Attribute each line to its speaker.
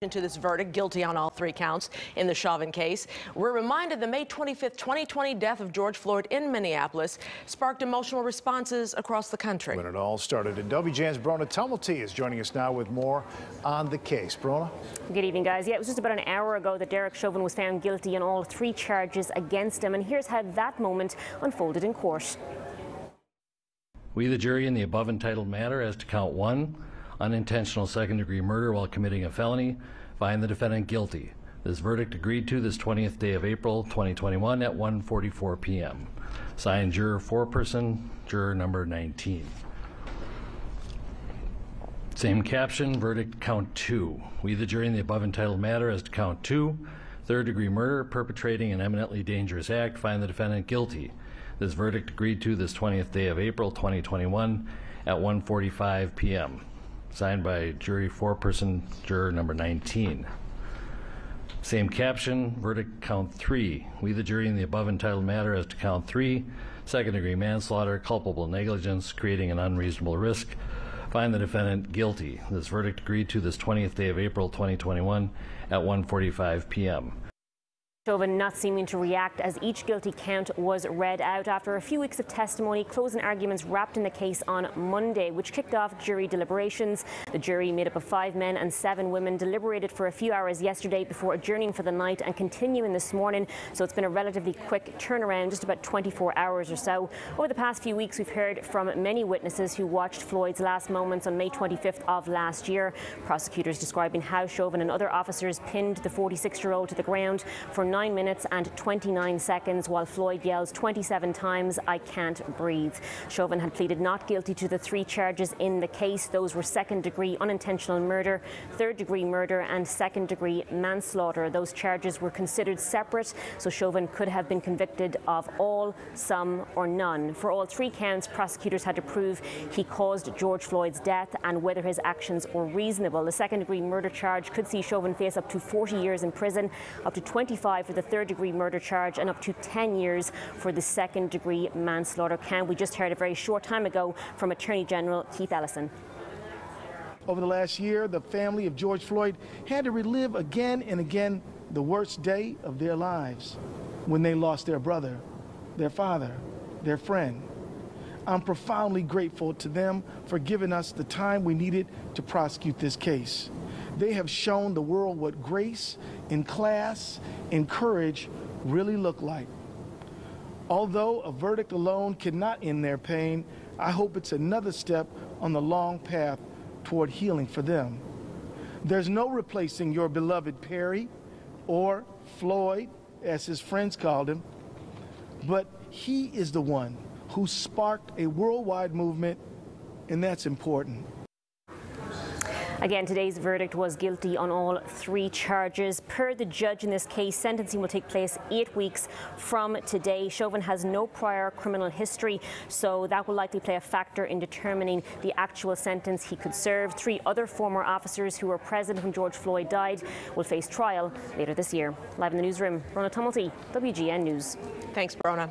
Speaker 1: To this verdict, guilty on all 3 counts in the Chauvin case. We're reminded the May 25th, 2020 death of George Floyd in Minneapolis sparked emotional responses across the country.
Speaker 2: When it all started, and WGN's Brona Tumulty is joining us now with more on the case. Brona?
Speaker 3: Good evening, guys. Yeah, it was just about an hour ago that Derek Chauvin was found guilty on all 3 charges against him, and here's how that moment unfolded in court.
Speaker 4: We, the jury, in the above entitled matter as to count 1, unintentional second-degree murder while committing a felony, find the defendant guilty. This verdict agreed to this 20th day of April 2021 at 1:44 p.m. Signed, juror foreperson, juror number 19. Same caption, verdict count 2. We, the jury, in the above entitled matter as to count 2, third-degree murder, perpetrating an eminently dangerous act, find the defendant guilty. This verdict agreed to this 20th day of April 2021 at 1:45 p.m. Signed by jury foreperson, juror number 19. Same caption, verdict count 3. We, the jury, in the above entitled matter as to count 3, second-degree manslaughter, culpable negligence, creating an unreasonable risk, find the defendant guilty. This verdict agreed to this 20th day of April 2021 at 1:45 p.m.
Speaker 3: Chauvin not seeming to react as each guilty count was read out. After a few weeks of testimony, closing arguments wrapped in the case on Monday, which kicked off jury deliberations. The jury, made up of 5 men and 7 women, deliberated for a few hours yesterday before adjourning for the night and continuing this morning. So it's been a relatively quick turnaround, just about 24 hours or so. Over the past few weeks, we've heard from many witnesses who watched Floyd's last moments on May 25th of last year. Prosecutors describing how Chauvin and other officers pinned the 46-year-old to the ground for 9 minutes and 29 seconds while Floyd yells 27 times, "I can't breathe." Chauvin had pleaded not guilty to the 3 charges in the case. Those were second-degree unintentional murder, third-degree murder and second-degree manslaughter. Those charges were considered separate, so Chauvin could have been convicted of all, some or none. For all 3 counts, prosecutors had to prove he caused George Floyd's death and whether his actions were reasonable. The second-degree murder charge could see Chauvin face up to 40 years in prison, up to 25 for the third-degree murder charge and up to 10 years for the second-degree manslaughter count. We just heard a very short time ago from Attorney General Keith Ellison.
Speaker 5: Over the last year, the family of George Floyd had to relive again and again the worst day of their lives when they lost their brother, their father, their friend. I'm profoundly grateful to them for giving us the time we needed to prosecute this case. They have shown the world what grace and class and courage really look like. Although a verdict alone cannot end their pain, I hope it's another step on the long path toward healing for them. There's no replacing your beloved Perry, or Floyd, as his friends called him, but he is the one who sparked a worldwide movement, and that's important.
Speaker 3: Again, today's verdict was guilty on all 3 charges. Per the judge in this case, sentencing will take place 8 weeks from today. Chauvin has no prior criminal history, so that will likely play a factor in determining the actual sentence he could serve. 3 other former officers who were present when George Floyd died will face trial later this year. Live in the newsroom, Brona Tumulty, WGN News.
Speaker 1: Thanks, Brona.